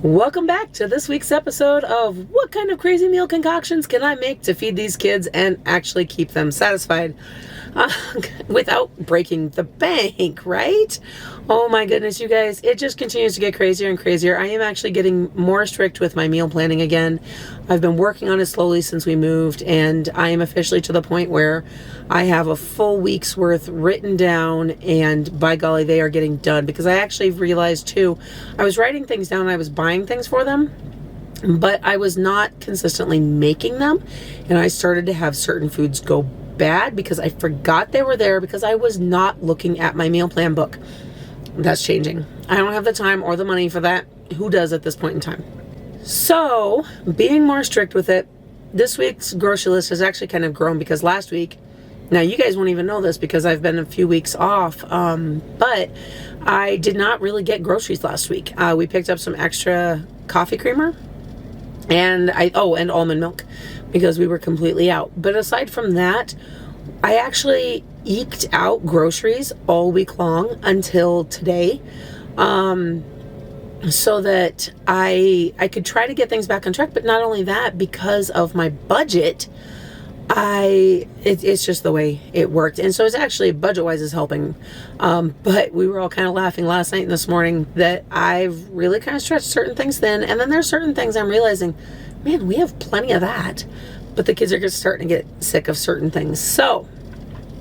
Welcome back to this week's episode of What Kind of Crazy Meal Concoctions Can I Make to Feed These Kids and Actually Keep Them Satisfied without breaking the bank, right? Oh my goodness, you guys, it just continues to get crazier and crazier. I am actually getting more strict with my meal planning again. I've been working on it slowly since we moved, and I am officially to the point where I have a full week's worth written down, and by golly, they are getting done, because I actually realized too, I was writing things down, I was buying things for them, but I was not consistently making them, and I started to have certain foods go bad because I forgot they were there because I was not looking at my meal plan book. That's changing. I don't have the time or the money for that. Who does at this point in time? So, being more strict with it, this week's grocery list has actually kind of grown, because last week, now you guys won't even know this because I've been a few weeks off, but I did not really get groceries last week. We picked up some extra coffee creamer and almond milk, because we were completely out. But aside from that, I actually eked out groceries all week long until today, so that I could try to get things back on track. But not only that, because of my budget, it's just the way it worked. And so it's actually, budget-wise, is helping. But we were all kind of laughing last night and this morning that I've really kind of stretched certain things thin. And then there's certain things I'm realizing, man, we have plenty of that. But the kids are just starting to get sick of certain things. So,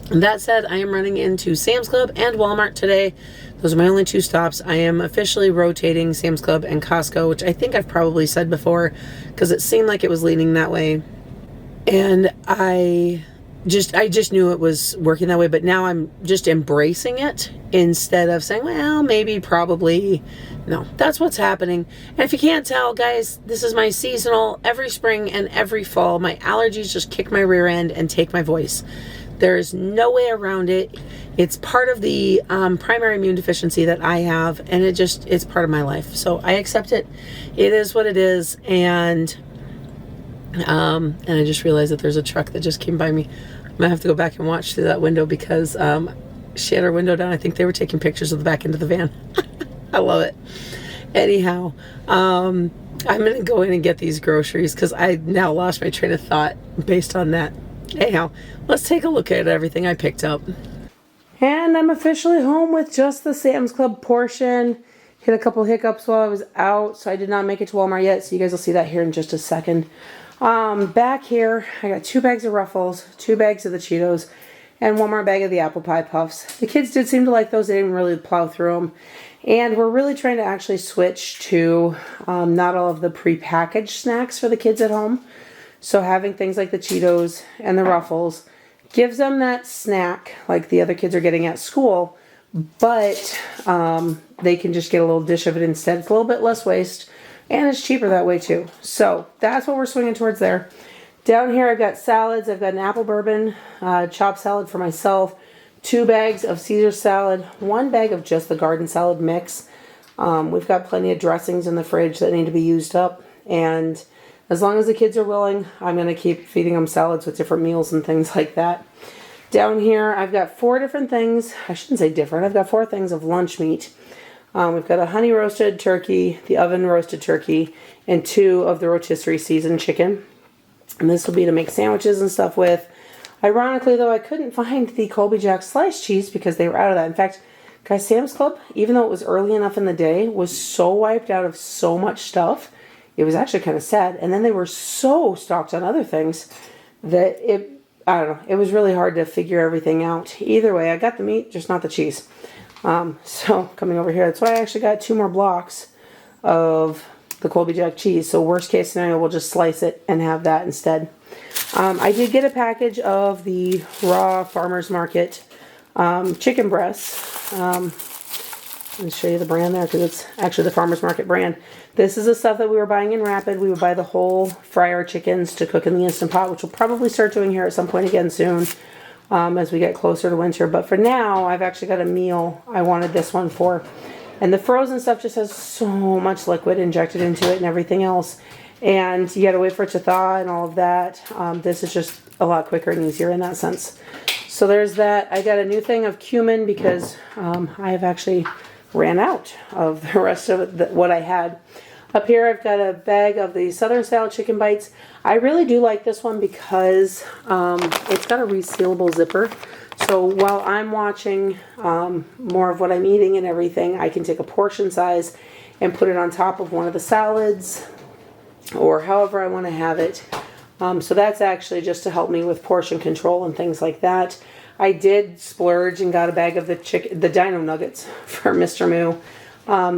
that said, I am running into Sam's Club and Walmart today. Those are my only two stops. I am officially rotating Sam's Club and Costco, which I think I've probably said before, because it seemed like it was leaning that way. And I just knew it was working that way, but now I'm just embracing it instead of saying, well, maybe, probably. No, that's what's happening. And if you can't tell, guys, this is my seasonal. Every spring and every fall, my allergies just kick my rear end and take my voice. There's no way around it. It's part of the primary immune deficiency that I have, and it's part of my life. So I accept it. It is what it is. And I just realized that there's a truck that just came by me. I'm gonna have to go back and watch through that window, because she had her window down. I think they were taking pictures of the back end of the van. I love it. Anyhow, I'm gonna go in and get these groceries, because I now lost my train of thought based on that. Anyhow, let's take a look at everything I picked up. And I'm officially home with just the Sam's Club portion. Hit a couple hiccups while I was out, so I did not make it to Walmart yet, so you guys will see that here in just a second. Back here, I got 2 bags of Ruffles, 2 bags of the Cheetos, and 1 more bag of the apple pie puffs. The kids did seem to like those. They didn't really plow through them. And we're really trying to actually switch to not all of the prepackaged snacks for the kids at home. So having things like the Cheetos and the Ruffles gives them that snack like the other kids are getting at school, but they can just get a little dish of it instead. It's a little bit less waste, and it's cheaper that way too. So that's what we're swinging towards there. Down here I've got salads. I've got an apple bourbon chopped salad for myself, 2 bags of Caesar salad, 1 bag of just the garden salad mix. We've got plenty of dressings in the fridge that need to be used up, and as long as the kids are willing, I'm going to keep feeding them salads with different meals and things like that. Down here, I've got 4 different things. I shouldn't say different. I've got 4 things of lunch meat. We've got a honey roasted turkey, the oven roasted turkey, and 2 of the rotisserie seasoned chicken. And this will be to make sandwiches and stuff with. Ironically, though, I couldn't find the Colby Jack sliced cheese because they were out of that. In fact, guys, Sam's Club, even though it was early enough in the day, was so wiped out of so much stuff. It was actually kind of sad. And then they were so stocked on other things that I don't know, it was really hard to figure everything out. Either way, I got the meat, just not the cheese. So coming over here, that's why I actually got 2 more blocks of the Colby Jack cheese. So worst case scenario, we'll just slice it and have that instead. I did get a package of the raw farmer's market chicken breasts. Let me show you the brand there, because it's actually the farmer's market brand. This is the stuff that we were buying in Rapid. We would buy the whole fryer chickens to cook in the Instant Pot, which we'll probably start doing here at some point again soon as we get closer to winter. But for now, I've actually got a meal I wanted this one for. And the frozen stuff just has so much liquid injected into it and everything else. And you got to wait for it to thaw and all of that. This is just a lot quicker and easier in that sense. So there's that. I got a new thing of cumin because I have actually ran out of the rest of what I had. Up here I've got a bag of the Southern Style Chicken Bites. I really do like this one because it's got a resealable zipper. So while I'm watching more of what I'm eating and everything, I can take a portion size and put it on top of one of the salads or however I want to have it. So that's actually just to help me with portion control and things like that. I did splurge and got a bag of the Dino Nuggets for Mr. Moo.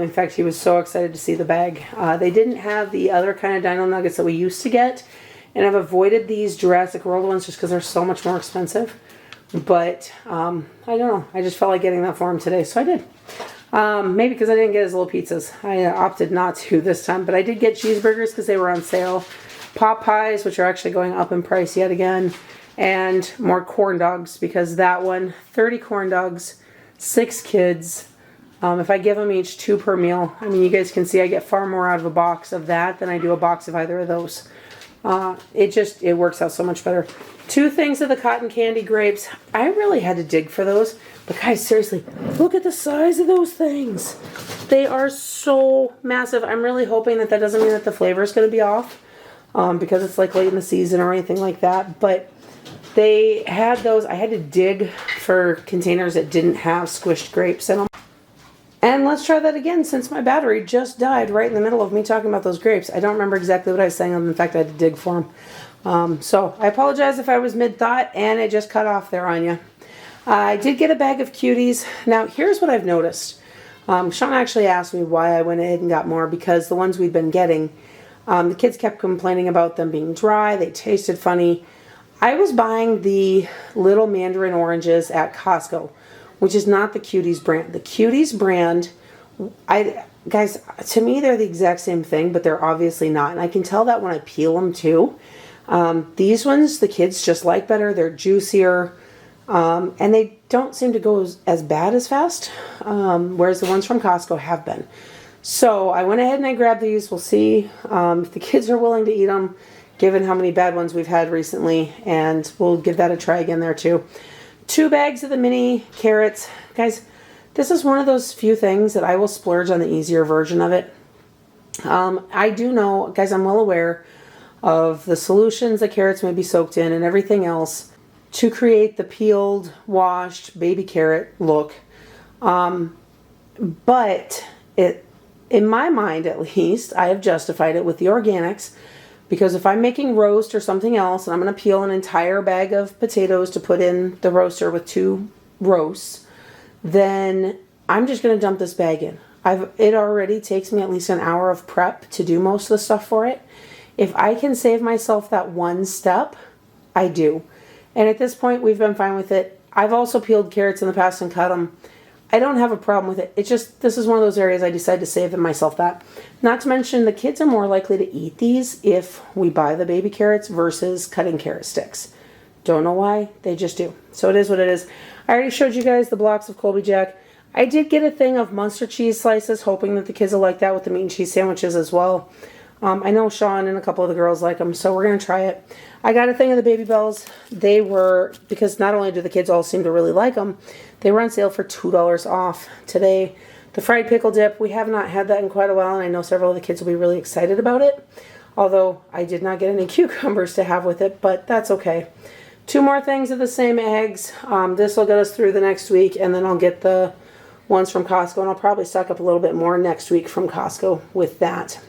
In fact, he was so excited to see the bag. They didn't have the other kind of Dino Nuggets that we used to get. And I've avoided these Jurassic World ones just because they're so much more expensive. But, I don't know. I just felt like getting that for him today, so I did. Maybe because I didn't get his little pizzas. I opted not to this time. But I did get cheeseburgers because they were on sale. Pot pies, which are actually going up in price yet again. And more corn dogs because that one, 30 corn dogs, 6 kids. If I give them each 2 per meal, I mean, you guys can see I get far more out of a box of that than I do a box of either of those. It works out so much better. 2 things of the cotton candy grapes. I really had to dig for those. But guys, seriously, look at the size of those things. They are so massive. I'm really hoping that doesn't mean that the flavor is going to be off. Because it's like late in the season or anything like that. But they had those. I had to dig for containers that didn't have squished grapes in them. And let's try that again since my battery just died right in the middle of me talking about those grapes. I don't remember exactly what I was saying. In fact, I had to dig for them. So I apologize if I was mid-thought and it just cut off there on you. I did get a bag of cuties. Now, here's what I've noticed. Shawn actually asked me why I went ahead and got more because the ones we'd been getting, the kids kept complaining about them being dry. They tasted funny. I was buying the little mandarin oranges at Costco, which is not the Cuties brand. The Cuties brand, guys, to me they're the exact same thing, but they're obviously not. And I can tell that when I peel them too. These ones, the kids just like better. They're juicier. And they don't seem to go as bad as fast, whereas the ones from Costco have been. So I went ahead and I grabbed these. We'll see if the kids are willing to eat them, given how many bad ones we've had recently. And we'll give that a try again there too. 2 bags of the mini carrots. Guys, this is one of those few things that I will splurge on the easier version of it. I do know, guys, I'm well aware of the solutions that carrots may be soaked in and everything else to create the peeled, washed baby carrot look. But in my mind, at least, I have justified it with the organics. Because if I'm making roast or something else, and I'm going to peel an entire bag of potatoes to put in the roaster with 2 roasts, then I'm just going to dump this bag in. It already takes me at least an hour of prep to do most of the stuff for it. If I can save myself that one step, I do. And at this point, we've been fine with it. I've also peeled carrots in the past and cut them. I don't have a problem with it. It's just, this is one of those areas I decided to save myself that. Not to mention, the kids are more likely to eat these if we buy the baby carrots versus cutting carrot sticks. Don't know why, they just do. So it is what it is. I already showed you guys the blocks of Colby Jack. I did get a thing of Munster cheese slices, hoping that the kids will like that with the meat and cheese sandwiches as well. I know Shawn and a couple of the girls like them, so we're going to try it. I got a thing of the Baby Bells. They were, because not only do the kids all seem to really like them, they were on sale for $2 off today. The fried pickle dip, we have not had that in quite a while, and I know several of the kids will be really excited about it. Although, I did not get any cucumbers to have with it, but that's okay. 2 more things of the same eggs. This will get us through the next week, and then I'll get the ones from Costco, and I'll probably stock up a little bit more next week from Costco with that.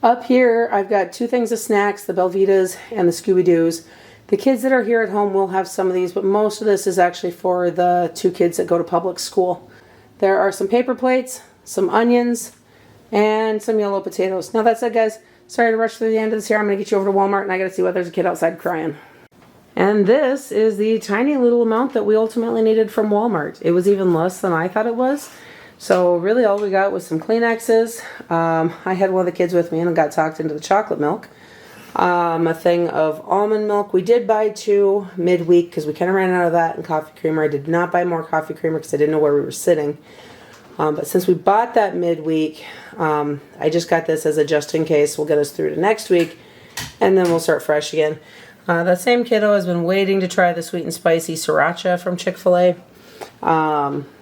Up here, I've got 2 things of snacks, the Belvitas and the Scooby-Doos. The kids that are here at home will have some of these, but most of this is actually for the 2 kids that go to public school. There are some paper plates, some onions, and some yellow potatoes. Now that said, guys, sorry to rush through the end of this here. I'm going to get you over to Walmart, and I got to see whether there's a kid outside crying. And this is the tiny little amount that we ultimately needed from Walmart. It was even less than I thought it was. So really all we got was some Kleenexes. I had one of the kids with me and I got talked into the chocolate milk. A thing of almond milk. We did buy 2 midweek because we kind of ran out of that, and coffee creamer. I did not buy more coffee creamer because I didn't know where we were sitting. But since we bought that midweek, I just got this as a just in case. We'll get us through to next week, and then we'll start fresh again. That same kiddo has been waiting to try the sweet and spicy sriracha from Chick-fil-A.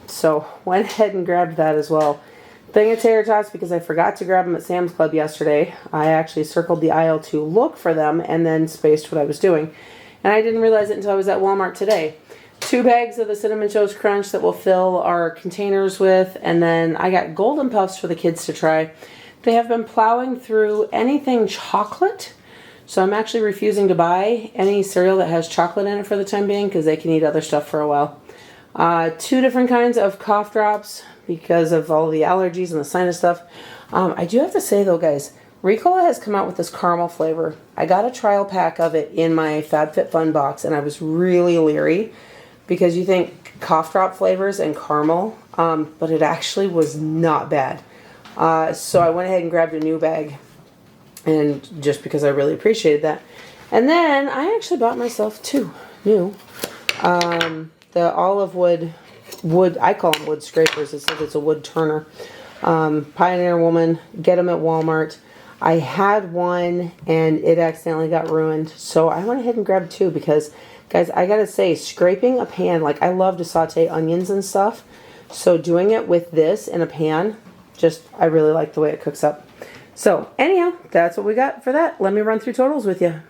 So went ahead and grabbed that as well. thing of tater tots because I forgot to grab them at Sam's Club yesterday. I actually circled the aisle to look for them and then spaced what I was doing. And I didn't realize it until I was at Walmart today. 2 bags of the Cinnamon Toast Crunch that we'll fill our containers with. And then I got Golden Puffs for the kids to try. They have been plowing through anything chocolate. So I'm actually refusing to buy any cereal that has chocolate in it for the time being because they can eat other stuff for a while. 2 different kinds of cough drops because of all the allergies and the sinus stuff. I do have to say though, guys, Ricola has come out with this caramel flavor. I got a trial pack of it in my FabFitFun box and I was really leery because you think cough drop flavors and caramel, but it actually was not bad. So I went ahead and grabbed a new bag, and just because I really appreciated that. And then I actually bought myself 2 new, the olive wood, I call them wood scrapers. It says it's a wood turner. Pioneer Woman, get them at Walmart. I had one and it accidentally got ruined. So I went ahead and grabbed 2 because, guys, I gotta say, scraping a pan, like I love to saute onions and stuff. So doing it with this in a pan, I really like the way it cooks up. So anyhow, that's what we got for that. Let me run through totals with you.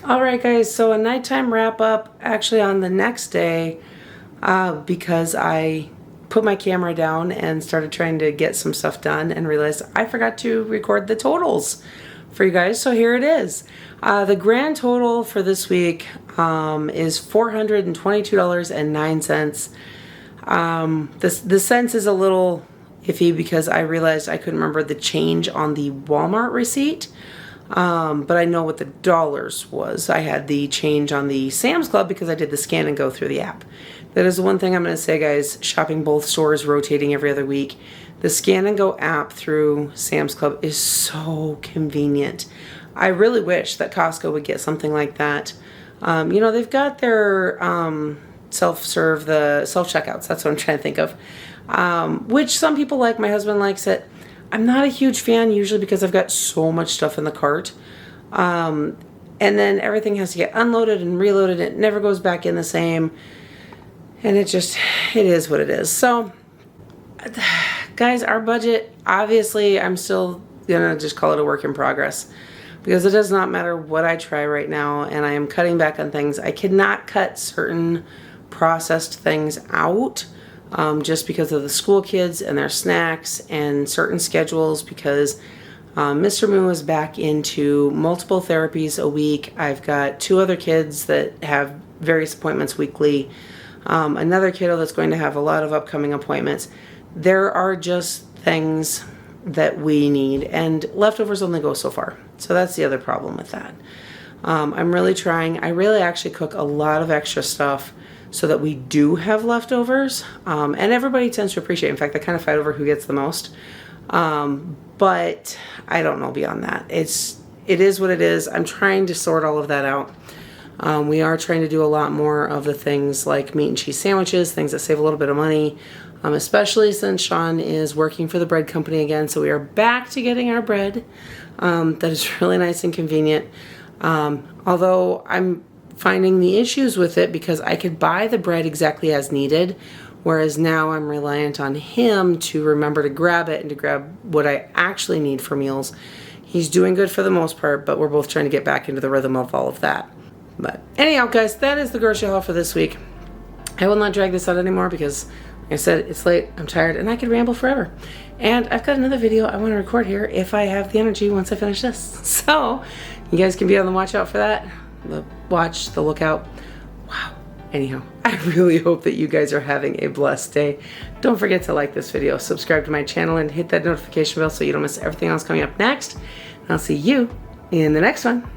Alright guys, so a nighttime wrap up actually on the next day because I put my camera down and started trying to get some stuff done and realized I forgot to record the totals for you guys. So here it is. The grand total for this week is $422.09. The cents is a little iffy because I realized I couldn't remember the change on the Walmart receipt. But I know what the dollars was. I had the change on the Sam's Club because I did the scan and go through the app. That is the one thing I'm going to say, guys, shopping both stores, rotating every other week. The scan and go app through Sam's Club is so convenient. I really wish that Costco would get something like that. You know, they've got their self-serve, the self-checkouts. That's what I'm trying to think of. Which some people like. My husband likes it. I'm not a huge fan usually because I've got so much stuff in the cart. And then everything has to get unloaded and reloaded. It never goes back in the same. And it is what it is. So, guys, our budget, obviously, I'm still going to just call it a work in progress. Because it does not matter what I try right now. And I am cutting back on things. I cannot cut certain processed things out. Just because of the school kids and their snacks and certain schedules because Mr. Moo is back into multiple therapies a week. I've got 2 other kids that have various appointments weekly. Another kiddo that's going to have a lot of upcoming appointments. There are just things that we need and leftovers only go so far. So that's the other problem with that. I'm really trying. I really actually cook a lot of extra stuff so that we do have leftovers, and everybody tends to appreciate it. In fact, they kind of fight over who gets the most, but I don't know beyond that. It is what it is. I'm trying to sort all of that out. We are trying to do a lot more of the things like meat and cheese sandwiches, things that save a little bit of money, especially since Shawn is working for the bread company again, so we are back to getting our bread. That is really nice and convenient, although I'm finding the issues with it because I could buy the bread exactly as needed, whereas now I'm reliant on him to remember to grab it and to grab what I actually need for meals. He's doing good for the most part, but we're both trying to get back into the rhythm of all of that. But anyhow, guys, that is the grocery haul for this week. I will not drag this out anymore because, like I said, it's late, I'm tired, and I could ramble forever. And I've got another video I want to record here if I have the energy once I finish this. So you guys can be on the watch out for that. The lookout. Wow. Anyhow, I really hope that you guys are having a blessed day. Don't forget to like this video, subscribe to my channel, and hit that notification bell so you don't miss everything else coming up next. And I'll see you in the next one.